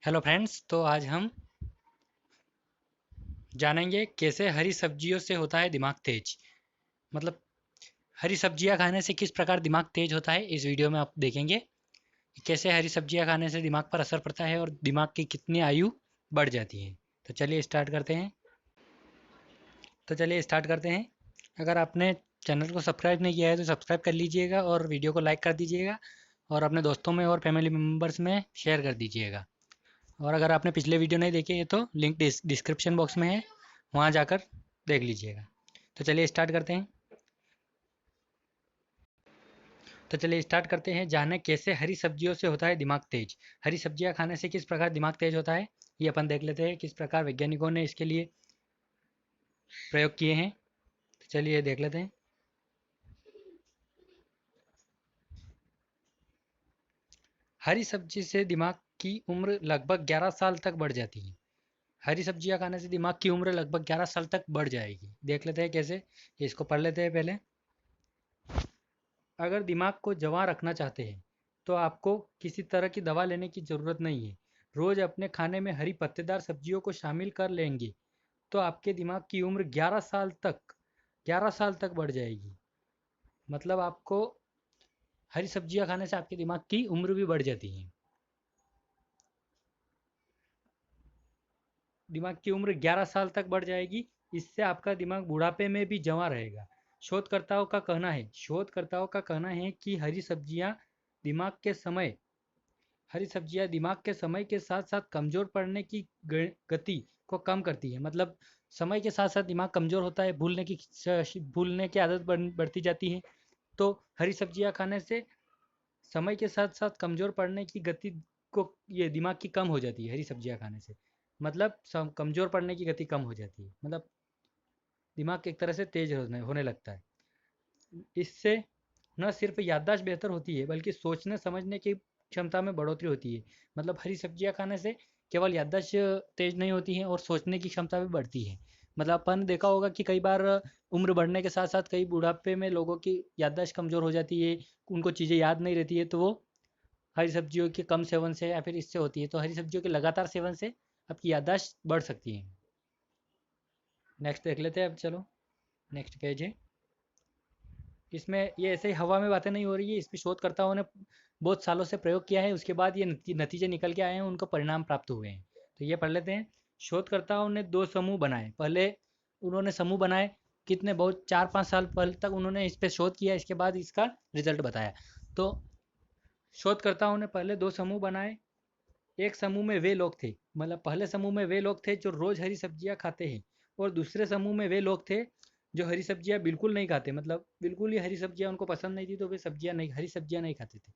Hello friends, तो आज हम जानेंगे कैसे हरी सब्जियों से होता है दिमाग तेज। मतलब हरी सब्जियां खाने से किस प्रकार दिमाग तेज होता है, इस वीडियो में आप देखेंगे कि कैसे हरी सब्जियां खाने से दिमाग पर असर पड़ता है और दिमाग की कितनी आयु बढ़ जाती है। तो चलिए स्टार्ट करते हैं। अगर आपने चैनल को सब्सक्राइब नहीं किया है तो सब्सक्राइब कर लीजिएगा और वीडियो को लाइक कर दीजिएगा और अपने दोस्तों में और फैमिली मेम्बर्स में शेयर कर दीजिएगा। और अगर आपने पिछले वीडियो नहीं देखे हैं तो लिंक डिस्क्रिप्शन बॉक्स में है, वहाँ जाकर देख लीजिएगा। तो चलिए स्टार्ट करते हैं। जाने कैसे हरी सब्जियों से होता है दिमाग तेज। हरी सब्जियां खाने से किस प्रकार दिमाग तेज होता है, ये अपन देख लेते हैं किस प्रकार वैज्ञानिकों ने इसके लिए प्रयोग किए हैं। तो चलिए देख लेते हैं। हरी सब्जी से दिमाग की उम्र लगभग 11 साल तक बढ़ जाती है। हरी सब्जियां खाने से दिमाग की उम्र लगभग 11 साल तक बढ़ जाएगी। देख लेते हैं कैसे, इसको पढ़ लेते हैं पहले। अगर दिमाग को जवां रखना चाहते हैं तो आपको किसी तरह की दवा लेने की ज़रूरत नहीं है। रोज़ अपने खाने में हरी पत्तेदार सब्जियों को शामिल कर लेंगे तो आपके दिमाग की उम्र 11 साल तक बढ़ जाएगी। मतलब आपको हरी सब्जियां खाने से आपके दिमाग की उम्र भी बढ़ जाती है। दिमाग की उम्र 11 साल तक बढ़ जाएगी। इससे आपका दिमाग बुढ़ापे में भी जवां रहेगा। शोधकर्ताओं का कहना है कि दिमाग के समय हरी सब्जियां दिमाग के समय के साथ साथ कमजोर पड़ने की गति को कम करती है। मतलब समय के साथ साथ दिमाग कमजोर होता है, भूलने की आदत बढ़ती जाती है। तो हरी सब्जियां खाने से समय के साथ साथ कमजोर पड़ने की गति को ये दिमाग की कम हो जाती है हरी सब्जियां खाने से। मतलब कमजोर पड़ने की गति कम हो जाती है, मतलब दिमाग एक तरह से तेज होने होने लगता है। इससे न सिर्फ याददाश्त बेहतर होती है बल्कि सोचने समझने की क्षमता में बढ़ोतरी होती है। मतलब हरी सब्जियां खाने से केवल याददाश्त तेज नहीं होती है और सोचने की क्षमता भी बढ़ती है। मतलब अपन देखा होगा कि कई बार उम्र बढ़ने के साथ साथ कई बुढ़ापे में लोगों की याददाश्त कमज़ोर हो जाती है, उनको चीज़ें याद नहीं रहती है, तो वो हरी सब्जियों के कम सेवन से या फिर इससे होती है। तो हरी सब्जियों के लगातार सेवन से आपकी याददाश्त बढ़ सकती है। नेक्स्ट देख लेते हैं अब, चलो नेक्स्ट पेज है। इसमें ये ऐसे ही हवा में बातें नहीं हो रही है, इसमें शोधकर्ताओं ने बहुत सालों से प्रयोग किया है, उसके बाद ये नतीजे निकल के आए हैं, उनको परिणाम प्राप्त हुए हैं। तो ये पढ़ लेते हैं। शोधकर्ताओं ने दो समूह बनाए। पहले उन्होंने समूह बनाए, कितने बहुत 4-5 साल पहले तक उन्होंने इस पर शोध किया, इसके बाद इसका रिजल्ट बताया। तो शोधकर्ताओं ने पहले दो समूह बनाए। एक समूह में वे लोग थे, मतलब पहले समूह में वे लोग थे जो रोज हरी सब्जियां खाते हैं, और दूसरे समूह में वे लोग थे जो हरी सब्जियां बिल्कुल नहीं खाते, मतलब बिल्कुल ही हरी सब्जियां उनको पसंद नहीं थी, तो वे हरी सब्जियां नहीं खाते थे।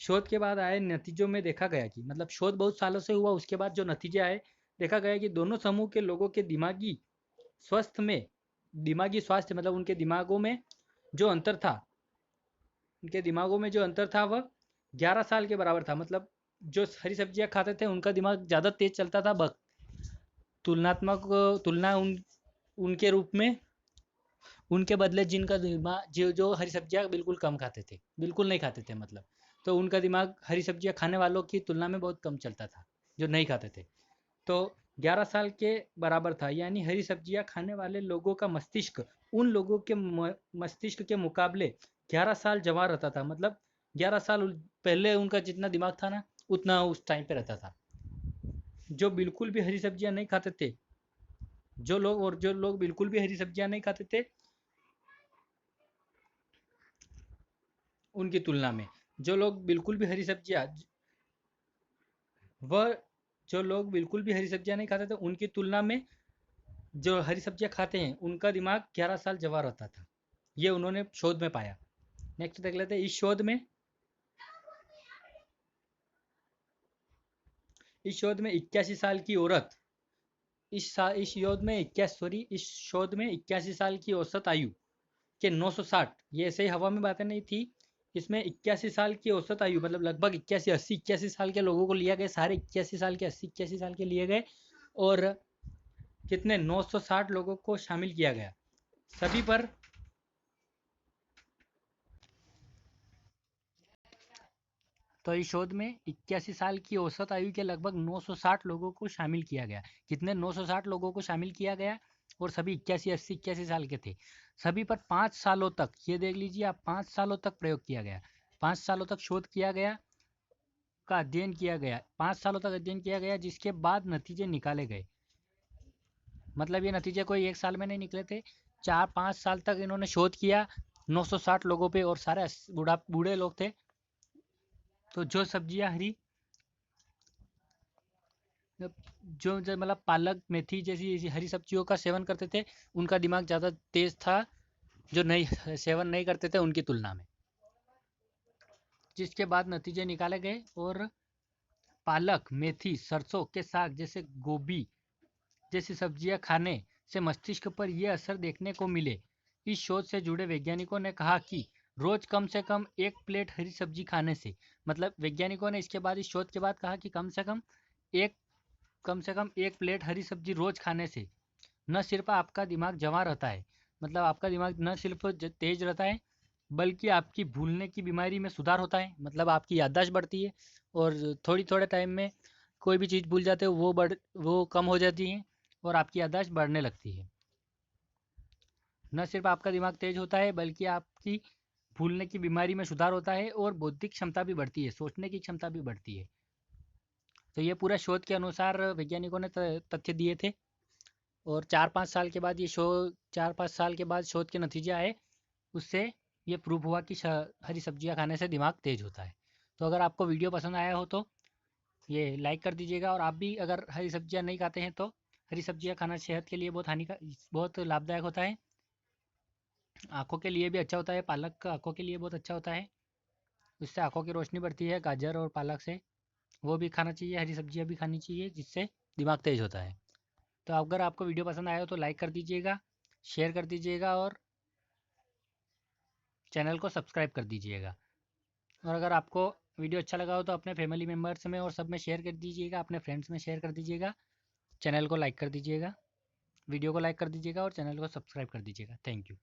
शोध के बाद आए नतीजों में देखा गया कि, मतलब शोध बहुत सालों से हुआ, उसके बाद जो नतीजे आए, देखा गया कि दोनों समूह के लोगों के स्वस्थ में दिमागी स्वास्थ्य, मतलब उनके दिमागों में जो अंतर था वह 11 साल के बराबर था। मतलब जो हरी सब्जियां खाते थे उनका दिमाग ज़्यादा तेज चलता था, तुलनात्मक तुलना उन उनके रूप में, उनके बदले जिनका दिमाग जो जो हरी सब्जियां बिल्कुल कम खाते थे, बिल्कुल नहीं खाते थे, मतलब तो उनका दिमाग हरी सब्जियां खाने वालों की तुलना में बहुत कम चलता था, जो नहीं खाते थे। तो 11 साल के बराबर था, यानी हरी सब्जियां खाने वाले लोगों का मस्तिष्क उन लोगों के मस्तिष्क के मुकाबले 11 साल जवान रहता था। मतलब 11 साल पहले उनका जितना दिमाग था ना, उतना उस टाइम पे रहता था। जो बिल्कुल भी हरी सब्जियां नहीं खाते थे, जो लोग बिल्कुल भी हरी सब्जियां नहीं खाते थे, उनकी तुलना में जो लोग बिल्कुल भी हरी सब्जियां वह जो लोग बिल्कुल भी हरी सब्जियां नहीं खाते थे, उनकी तुलना में जो हरी सब्जियां खाते हैं उनका दिमाग 11 साल जवान रहता था। ये उन्होंने शोध में पाया। नेक्स्ट देख लेते हैं। इस शोध में 81 साल की औरत इस शोध में 81 साल की औसत आयु के 960, ये ऐसे ही हवा में बातें नहीं थी। इसमें 81 साल की औसत आयु, मतलब लगभग 81 साल के लोगों को लिया गया, सारे 81 साल के लिए गए, और कितने 960 लोगों को शामिल किया गया। सभी पर तो इस शोध में 81 साल की औसत आयु के लगभग 960 लोगों को शामिल किया गया। कितने? 960 लोगों को शामिल किया गया और सभी 81 साल के थे। सभी पर 5 सालों तक, ये देख लीजिए आप, 5 सालों तक प्रयोग किया गया, 5 सालों तक शोध किया गया, का अध्ययन किया गया, 5 सालों तक अध्ययन किया गया, जिसके बाद नतीजे निकाले गए। मतलब ये नतीजे कोई एक साल में नहीं निकले थे, 4-5 साल तक इन्होंने शोध किया 960 लोगों पे, और सारे बूढ़े लोग थे। तो जो सब्जियां हरी, जो मतलब पालक, मेथी जैसी हरी सब्जियों का सेवन करते थे, उनका दिमाग ज़्यादा तेज था, जो नहीं सेवन नहीं करते थे उनकी तुलना में। जिसके बाद नतीजे निकाले गए, और पालक, मेथी, सरसों के साग जैसे गोभी जैसी सब्जियां खाने से मस्तिष्क पर यह असर देखने को मिले। इस शोध से जुड़े वैज्ञानिकों ने कहा कि रोज कम से कम 1 प्लेट हरी सब्जी खाने से, मतलब वैज्ञानिकों ने इसके बाद, इस शोध के बाद कहा कि कम से कम एक प्लेट हरी सब्जी रोज खाने से न सिर्फ आपका दिमाग जवां रहता है, मतलब आपका दिमाग न सिर्फ तेज रहता है, बल्कि आपकी भूलने की बीमारी में सुधार होता है, मतलब आपकी याददाश्त बढ़ती है, और थोड़े टाइम में कोई भी चीज़ भूल जाते हो वो कम हो जाती है, और आपकी याददाश्त बढ़ने लगती है। न सिर्फ आपका दिमाग तेज होता है, बल्कि आपकी भूलने की बीमारी में सुधार होता है, और बौद्धिक क्षमता भी बढ़ती है, सोचने की क्षमता भी बढ़ती है। तो ये पूरा शोध के अनुसार वैज्ञानिकों ने तथ्य दिए थे, और 4-5 साल के बाद शोध के नतीजे आए, उससे ये प्रूव हुआ कि हरी सब्जियां खाने से दिमाग तेज होता है। तो अगर आपको वीडियो पसंद आया हो तो ये लाइक कर दीजिएगा, और आप भी अगर हरी सब्जियां नहीं खाते हैं तो हरी सब्जियां खाना सेहत के लिए बहुत लाभदायक होता है। आँखों के लिए भी अच्छा होता है, पालक का आँखों के लिए बहुत अच्छा होता है, उससे आँखों की रोशनी बढ़ती है। गाजर और पालक से, वो भी खाना चाहिए, हरी सब्जियां भी खानी चाहिए, जिससे दिमाग तेज होता है। तो अगर आपको वीडियो पसंद आया हो तो लाइक कर दीजिएगा, शेयर कर दीजिएगा, और चैनल को सब्सक्राइब कर दीजिएगा। और अगर आपको वीडियो अच्छा लगा हो तो अपने फैमिली मेम्बर्स में और सब में शेयर कर दीजिएगा, अपने फ्रेंड्स में शेयर कर दीजिएगा। चैनल को लाइक कर दीजिएगा, वीडियो को लाइक कर दीजिएगा, और चैनल को सब्सक्राइब कर दीजिएगा। Thank you.